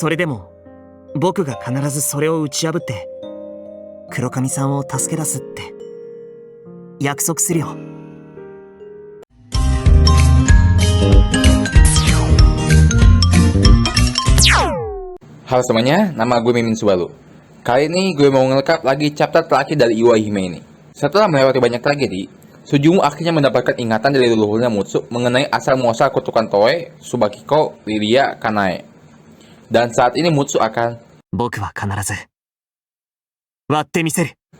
それでも僕が必ずそれを打ち破って黒髪さんを助け出すって約束するよ。Halo semuanya, nama gue Mimin Subaru. Kali ini gue mau ngelengkap lagi chapter terakhir dari Iwa Hime ini. Setelah melewati banyak tragedi, Sujumu akhirnya mendapatkan ingatan dari leluhurnya Mutsu mengenai asal muasal kutukan Toei, Tsubakiko, Lilia, Kanae. Dan saat ini Mutsu akan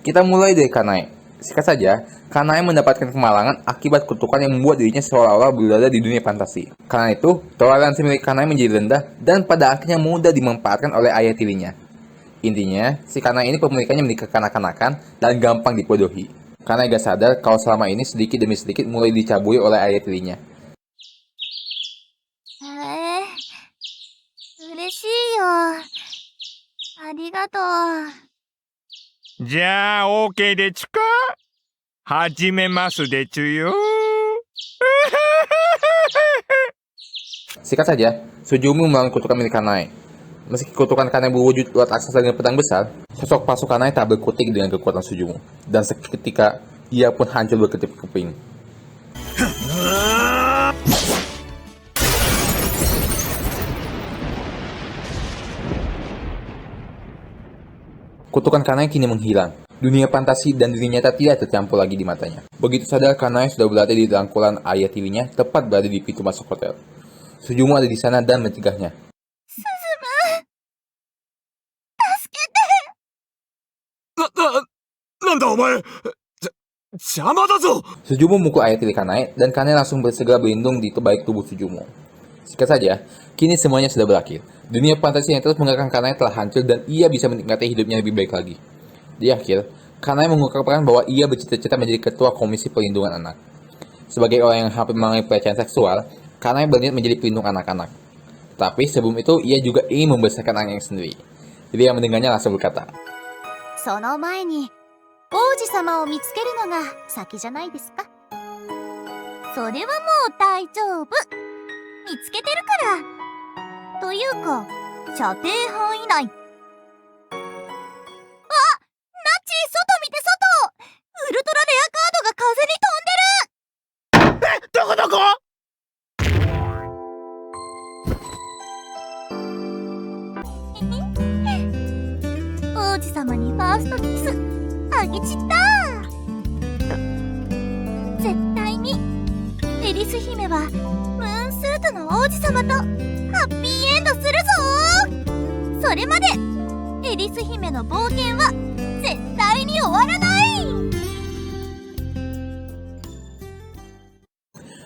kita mulai dari Kanae. Singkat saja, Kanae mendapatkan kemalangan akibat kutukan yang membuat dirinya seolah-olah berada di dunia fantasi. Karena itu, toleransi milik Kanae menjadi rendah dan pada akhirnya mudah dimanfaatkan oleh ayah tirinya. Intinya, si Kanae ini pemilikannya menikah kanak-kanakan dan gampang dibodohi. Kanae gak sadar kalau selama ini sedikit demi sedikit mulai dicabui oleh ayah tirinya. 嬉しいよ。ありがとう。じゃあ OK でちゅか。始めますでちゅよ。Singkat saja, Sujumu melawan kutukan milik Kanae. Meski kutukan Kanae berwujud luar raksasa dengan pedang besar, sosok palsu Kanae tak berkutik dengan kekuatan Sujumu. Dan seketika, ia pun hancur berkeping-keping. Kutukan Kanae kini menghilang. Dunia fantasi dan dunia nyata tidak tercampur lagi di matanya. Begitu sadar, Kanae sudah berada di rangkulan ayah tirinya, tepat berada di pintu masuk hotel. Sujumu ada di sana dan mencegahnya. Sujumu memukul ayah tiri Kanae dan Kanae langsung bersegera berlindung di baik tubuh Sujumu. Singkat saja, kini semuanya sudah berakhir. Dunia fantasi yang terus menggerakkan Kanae telah hancur dan ia bisa menikmati hidupnya lebih baik lagi. Di akhir, Kanae mengungkapkan bahwa ia bercita-cita menjadi ketua Komisi Perlindungan Anak. Sebagai orang yang hampir mengalami pelecehan seksual, Kanae berniat menjadi pelindung anak-anak. Tapi sebelum itu, ia juga ingin membesarkan anaknya sendiri. Jadi yang mendengarnya langsung berkata, その前に王子様を見つけるのが先じゃないですか。それはもう大丈夫。見つけてるから。というか、射程範囲内。あ、ナッチ、外見て外。ウルトラレアカードが風に飛んでる。どこどこ？王子様にファーストキスあげちった。絶対にエリス姫はムーンスーツの王子様とハッピーエンドするぞ。それまでエリス姫の冒険は絶対に終わらない。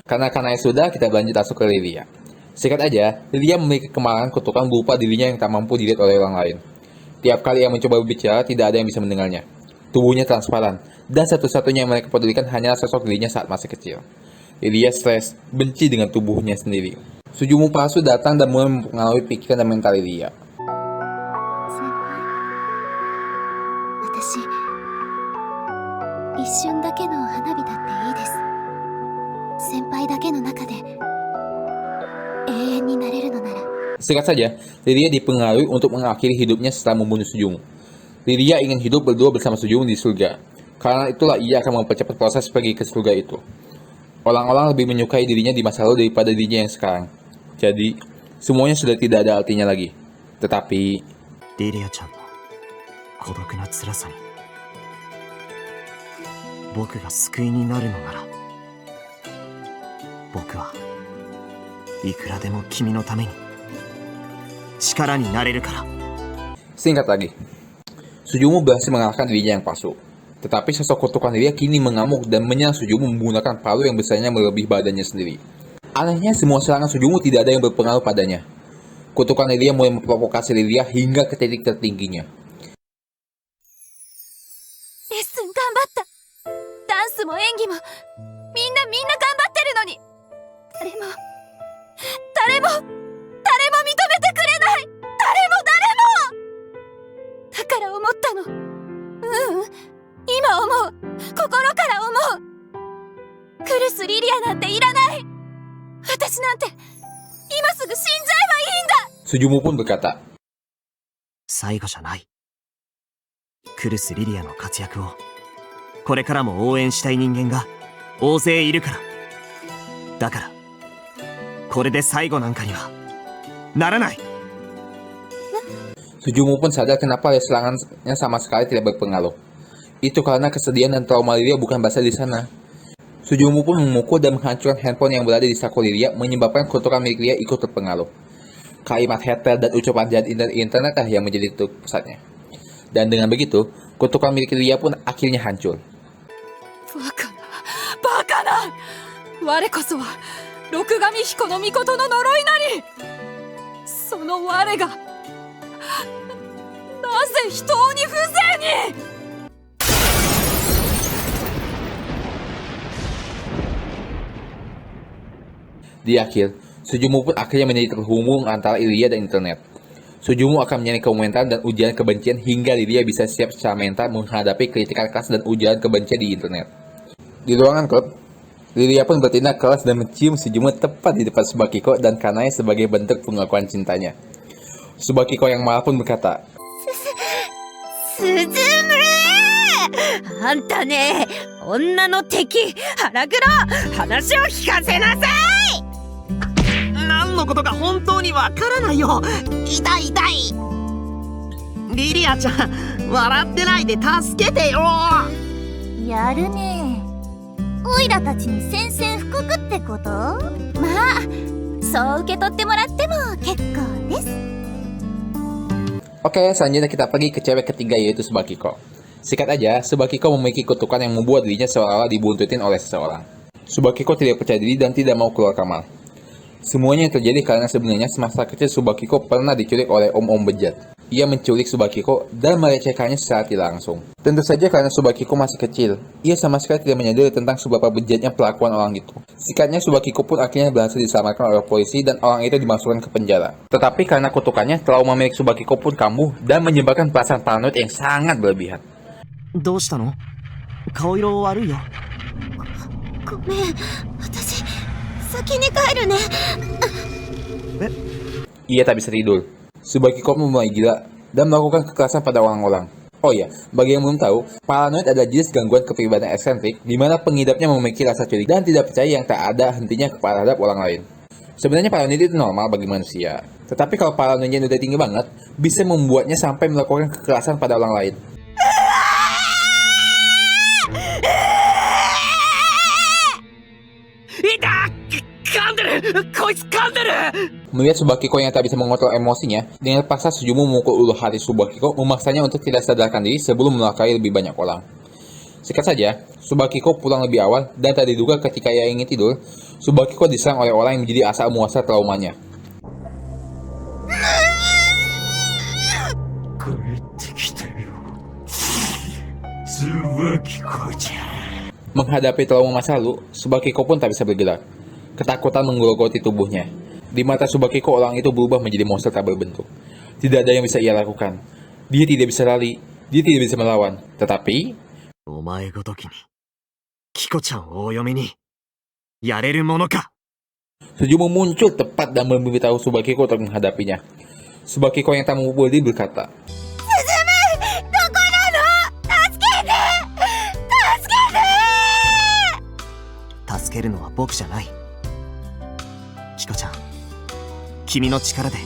Karena Kanae sudah, kita lanjut masuk ke Lilia. Singkat aja, Lilia memiliki kemalangan kutukan berupa dirinya yang tak mampu dilihat oleh orang lain. Tiap kali ia mencoba berbicara, tidak ada yang bisa mendengarnya. Tubuhnya transparan, dan satu-satunya yang mereka pedulikan hanyalah sosok dirinya saat masih kecil. Lilia stres, benci dengan tubuhnya sendiri. Sujumu palsu datang dan mulai mempengaruhi pikiran dan mental Lilia. 私、一瞬だけの花火だっていいです。先輩だけの中で永遠になれるのなら。 Singkat saja, Lilia dipengaruhi untuk mengakhiri hidupnya setelah membunuh Sujumu. Lilia ingin hidup berdua bersama Sujumu di surga. Karena itulah ia akan mempercepat proses pergi ke surga itu. Orang-orang lebih menyukai dirinya di masa lalu daripada dirinya yang sekarang. Jadi, semuanya sudah tidak ada artinya lagi. Tetapi, Lilia-chanの孤独な辛さに僕が救いになるのなら、僕はいくらでも君のために力になれるから。 singkat lagi, Sujumu berhasil mengalahkan dirinya yang palsu. Tetapi sosok kutukan Lilia kini mengamuk dan menyerang Sujumu menggunakan palu yang besarnya melebihi badannya sendiri. Anehnya, semua serangan Sujumu tidak ada yang berpengaruh padanya. Kutukan Lilia mulai memprovokasi Lilia hingga ke titik tertingginya. レッスン頑張った。ダンスも演技もみんな頑張ってるのに、誰も認めてくれない。誰も。だから思ったの。今思う。心から思う。クルス・リリアなんていらない。私なんて今すぐ死んじゃえばいいんだ。 Sujumu pun berkata, 最後じゃない。クルス・リリアの活躍をこれからも応援したい人間が大勢いるから。だからこれで最後なんかにはならない。 Sujumu pun sadar kenapa serangannya sama sekali tidak berpengaruh. Itu karena kesedihan dan trauma Lilia bukan berasal di sana. Sujumu pun memukul dan menghancurkan handphone yang berada di saku Lilia, menyebabkan kutukan milik Lilia ikut terpengaruh. Kalimat hater dan ucapan jahat internet yang menjadi titik pusatnya. Dan dengan begitu, kutukan milik Lilia pun akhirnya hancur. バカな我こそは六神彦の御事の呪いなり。その我がなぜ人に不正に。 Di akhir, Sujumu pun akhirnya menjadi terhubung antara Lilia dan internet. Sujumu akan menjalani komentar dan ujian kebencian hingga Lilia bisa siap secara mental menghadapi kritikan keras dan ujian kebencian di internet. Di ruangan klub, Lilia pun bertindak keras dan mencium Sujumu tepat di depan Tsubakiko dan Kanae sebagai bentuk pengakuan cintanya. Tsubakiko yang marah pun berkata, スズムあんたね、女の敵腹黒、話を聞かせなさい。何のことか本当にわからないよ。痛い痛い。リリアちゃん、笑ってないで助けてよ。やるね。オイラたちに宣戦布告ってこと？まあ、そう受け取ってもらっても結構です。 Oke, selanjutnya kita pergi ke cewek ketiga yaitu Tsubakiko. Sikat aja, Tsubakiko memiliki kutukan yang membuat dirinya seolah-olah dibuntutin oleh seseorang. Tsubakiko tidak percaya diri dan tidak mau keluar kamar. Semuanya yang terjadi karena sebenarnya semasa kecil Tsubakiko pernah diculik oleh om-om bejat. Ia menculik Tsubakiko dan melecehkannya secara tidak langsung. Tentu saja karena Tsubakiko masih kecil, ia sama sekali tidak menyadari tentang seberapa bejatnya pelakuan orang itu. Sikatnya Tsubakiko pun akhirnya berhasil diselamatkan oleh polisi dan orang itu dimasukkan ke penjara. Tetapi karena kutukannya, trauma milik Tsubakiko pun kambuh dan menyebabkan perasaan paranoid yang sangat berlebihan. どうしたの？顔色悪いよ。ごめん、私先に帰るね。 Ia tak bisa tidur. Tsubakiko mulai gila dan melakukan kekerasan pada orang-orang. Oh ya, bagi yang belum tahu, paranoid adalah jenis gangguan kepribadian eksentrik di mana pengidapnya memiliki rasa curiga dan tidak percaya yang tak ada hentinya terhadap orang lain. Sebenarnya paranoid itu normal bagi manusia, tetapi kalau paranoidnya udah tinggi banget, bisa membuatnya sampai melakukan kekerasan pada orang lain. Melihat Tsubakiko yang tak bisa mengontrol emosinya, dengan paksa Sujumu memukul ulu hati Tsubakiko, memaksanya untuk tidak sadarkan diri sebelum melukai lebih banyak orang. Singkat saja, Tsubakiko pulang lebih awal dan tak diduga ketika ia ingin tidur, Tsubakiko diserang oleh orang yang menjadi asal muasal traumanya. Menghadapi trauma masa lalu, Tsubakiko pun tak bisa bergerak. Ketakutan menggerogoti tubuhnya. Di mata Tsubakiko, orang itu berubah menjadi monster tak berbentuk. Tidak ada yang bisa ia lakukan. Dia tidak bisa lari, dia tidak bisa melawan. Tetapi... お前ごときにキコちゃんをお嫁にやれるものか。 Sujumu muncul tepat dan memberitahu Tsubakiko untuk menghadapinya. Tsubakiko yang tak memukul diri berkata, 助けるのは僕じゃない。キコちゃん、君の力で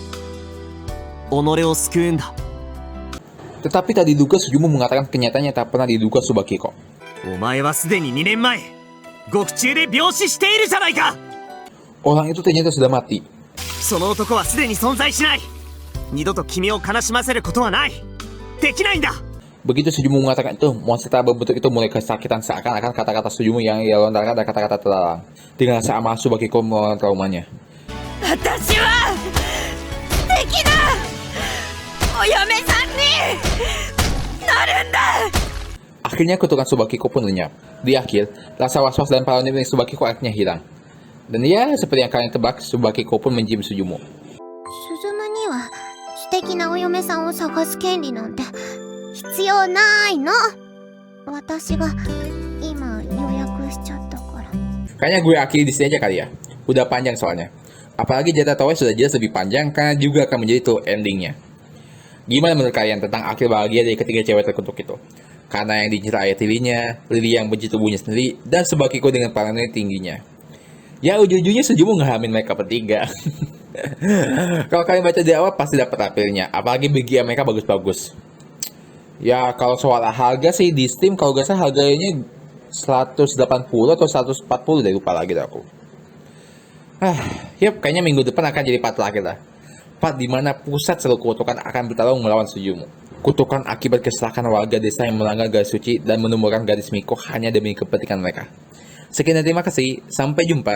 己を救うんだ。 Tetapi tak diduga Sujumu mengatakan kenyataan yang tak pernah diduga Tsubakiko. お前はすでに2年前獄中で病死しているじゃないか。 Orang itu ternyata sudah mati. その男はすでに存在しない。二度と君を悲しませることはない。できないんだ。 Begitu Sujumu mengatakan itu, monster tak berbentuk itu mulai kesakitan seakan-akan kata-kata Sujumu yang ia lontarkan adalah kata-kata terlarang. Dengan rasa amarah Tsubakiko melawan traumanya. 私は素敵なお嫁さんになるんだ。 Akhirnya kutukan Tsubakiko pun lenyap. Di akhir, rasa was-was dan paranoid milik Tsubakiko akhirnya hilang. Dan ya, seperti yang kalian tebak, Tsubakiko pun mencium Sujumu. スズムには素敵なお嫁さんを探す権利なんて必要ないの。私が今予約しちゃったから。 Kayaknya gue akhiri di sini aja kali ya. Udah panjang soalnya. Apalagi Jatatowe sudah jelas lebih panjang karena juga akan menjadi tuh endingnya. Gimana menurut kalian tentang akhir bahagia dari ketiga cewek terkutuk itu? Karena yang dicinta ayah tirinya, Lily yang benci tubuhnya sendiri, dan Subakiko dengan paranoia tingginya. Ya ujung-ujungnya Sujumu ngehamin mereka bertiga. Kalau kalian baca di awal pasti dapat akhirnya, apalagi bagi mereka bagus-bagus. Ya kalau soal harga sih di Steam kalau gak salah harganya 180 atau 140 deh, lupa lagi dah aku. Yap, kayaknya minggu depan akan jadi part terakhir lah. Part di mana pusat seluruh kutukan akan bertarung melawan Sujumu. Kutukan akibat kesalahan warga desa yang melanggar garis suci dan menumbangkan garis Miko hanya demi kepentingan mereka. Sekian dan terima kasih, sampai jumpa.